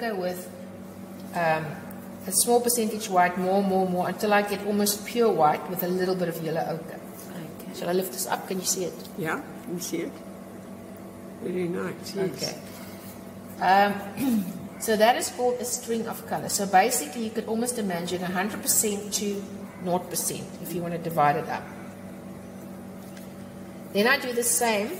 ochre with a small percentage white, more, until I get almost pure white with a little bit of yellow ochre. Okay. Shall I lift this up? Can you see it? Yeah, you can see it. Very nice, yes. Okay. So that is called a string of color. So basically you could almost imagine 100% to 0% if you want to divide it up. Then I do the same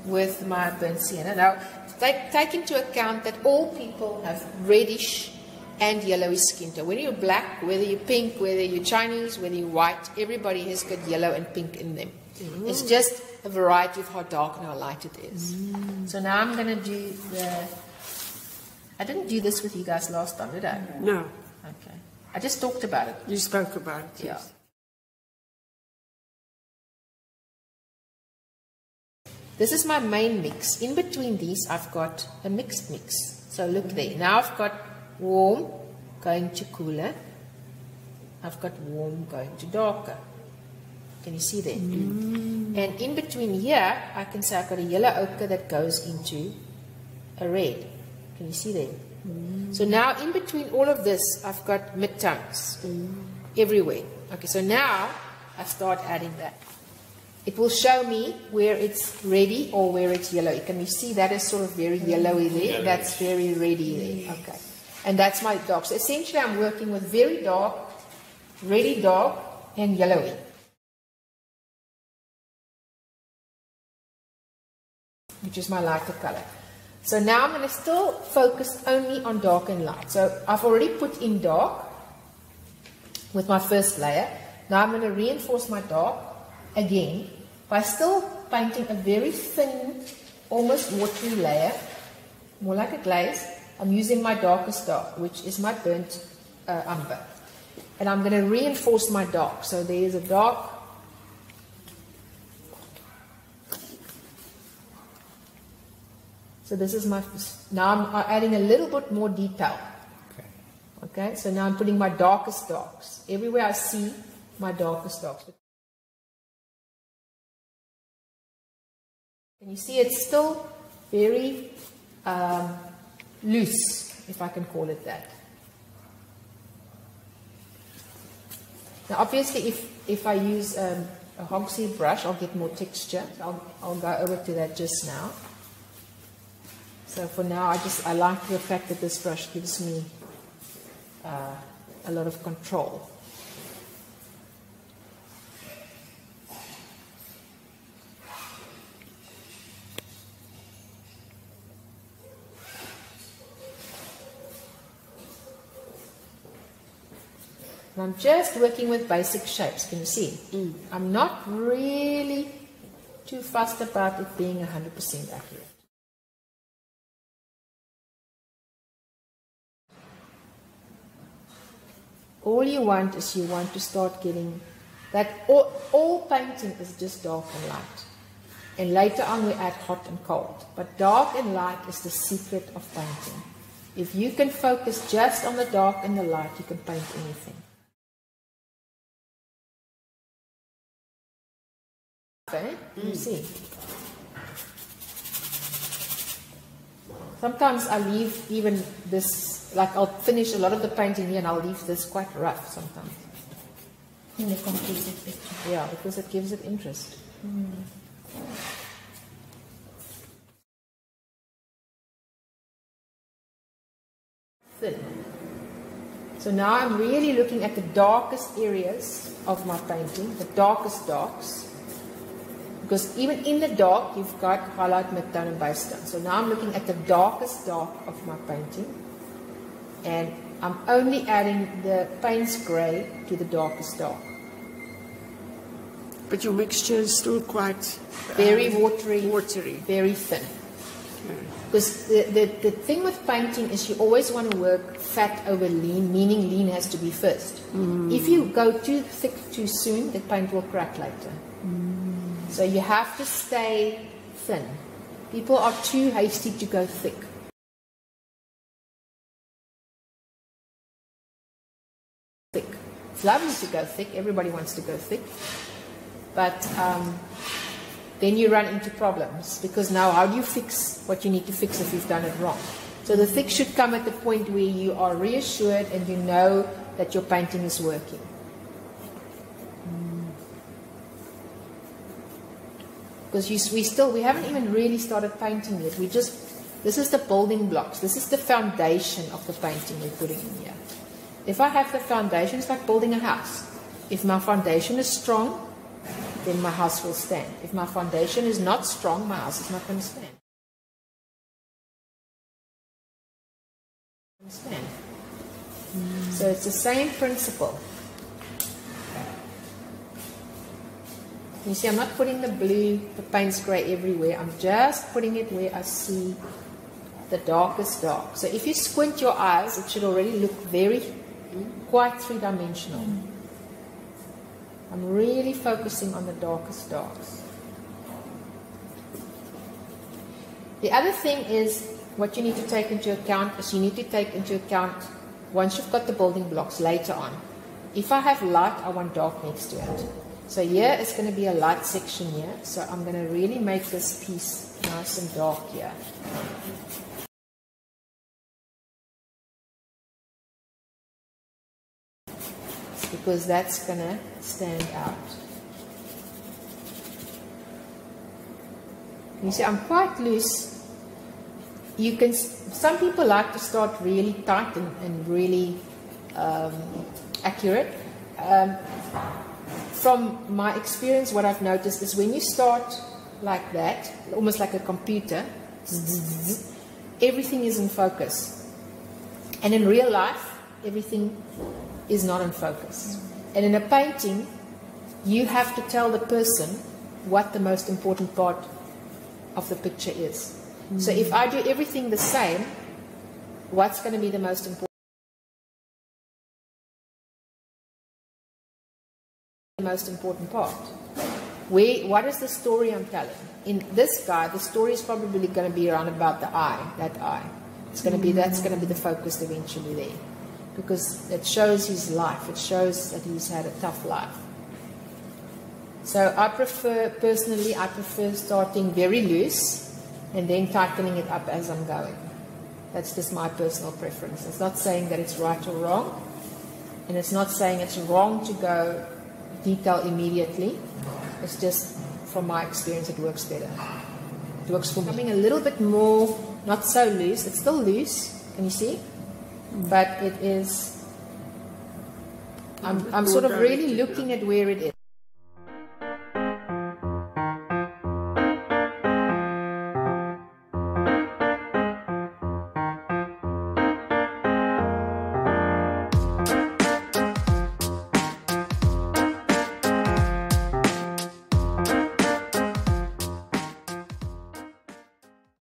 with my burnt sienna. Now, take into account that all people have reddish and yellowy skin tone. Whether you're black, whether you're pink, whether you're Chinese, whether you're white, everybody has got yellow and pink in them. It's just a variety of how dark and how light it is. So now I'm going to do the... I didn't do this with you guys last time, did I? No. Okay. I just talked about it. You spoke about it, yes. Yeah. This is my main mix. In between these, I've got a mixed mix. So look there. Now I've got warm going to cooler. I've got warm going to darker. Can you see that? And in between here, I can say I've got a yellow ochre that goes into a red. Can you see that? So now in between all of this, I've got midtones everywhere. Okay, so now I start adding that. It will show me where it's ready or where it's yellow. Can you see that is sort of very yellowy there? That's very ready there. Okay. And that's my dark. So essentially I'm working with very dark, really dark, and yellowy. Which is my lighter color. So now I'm going to still focus only on dark and light. So I've already put in dark with my first layer. Now I'm going to reinforce my dark again by still painting a very thin, almost watery layer, more like a glaze. I'm using my darkest dark, which is my burnt umber. And I'm going to reinforce my dark. So there's a dark. So this is my, now I'm adding a little bit more detail. Okay, so now I'm putting my darkest darks. Everywhere I see my darkest darks. Can you see it's still very loose, if I can call it that. Now obviously if I use a hogshead brush, I'll get more texture. I'll go over to that just now. So for now, I like the fact that this brush gives me a lot of control. And I'm just working with basic shapes, can you see? I'm not really too fussed about it being 100% accurate. All you want is you want to start getting that all painting is just dark and light. And later on we add hot and cold. But dark and light is the secret of painting. If you can focus just on the dark and the light, you can paint anything. Okay? You see. Sometimes I leave even this, like I'll finish a lot of the painting here and I'll leave this quite rough sometimes. In the completed picture. Yeah, because it gives it interest. Thin. So now I'm really looking at the darkest areas of my painting, the darkest darks. Because even in the dark, you've got highlight, midtone, and base tone. So now I'm looking at the darkest dark of my painting. And I'm only adding the Payne's grey to the darkest dark. But your mixture is still quite... very watery. Very thin. Okay. Because the thing with painting is you always want to work fat over lean, meaning lean has to be first. If you go too thick too soon, the paint will crack later. So you have to stay thin. People are too hasty to go thick. It's lovely to go thick. Everybody wants to go thick. But then you run into problems. Because now how do you fix what you need to fix if you've done it wrong? So the thick should come at the point where you are reassured and you know that your painting is working. Because we haven't even really started painting yet. This is the building blocks. This is the foundation of the painting we're putting in here. If I have the foundation, it's like building a house. If my foundation is strong, then my house will stand. If my foundation is not strong, my house is not going to stand. So it's the same principle. You see, I'm not putting the blue, the paint's grey everywhere. I'm just putting it where I see the darkest dark. So if you squint your eyes, it should already look quite three-dimensional. I'm really focusing on the darkest darks. The other thing is, what you need to take into account is you need to take into account, once you've got the building blocks later on, if I have light, I want dark next to it. So here is going to be a light section here. So I'm going to really make this piece nice and dark here. Because that's going to stand out. You see, I'm quite loose. Some people like to start really tight and really accurate. From my experience, what I've noticed is when you start like that, almost like a computer, everything is in focus. And in real life, everything is not in focus. And in a painting, you have to tell the person what the most important part of the picture is. So if I do everything the same, what's going to be the most important? The most important part. What is the story I'm telling? In this guy, the story is probably going to be around about the eye, that eye. It's going to be, that's going to be the focus eventually there. Because it shows his life. It shows that he's had a tough life. So personally, I prefer starting very loose and then tightening it up as I'm going. That's just my personal preference. It's not saying that it's right or wrong. And it's not saying it's wrong to go detail immediately. It's just, from my experience, it works better. It works for me. Becoming a little bit more, not so loose. It's still loose, can you see? But it is, I'm sort of really looking at where it is.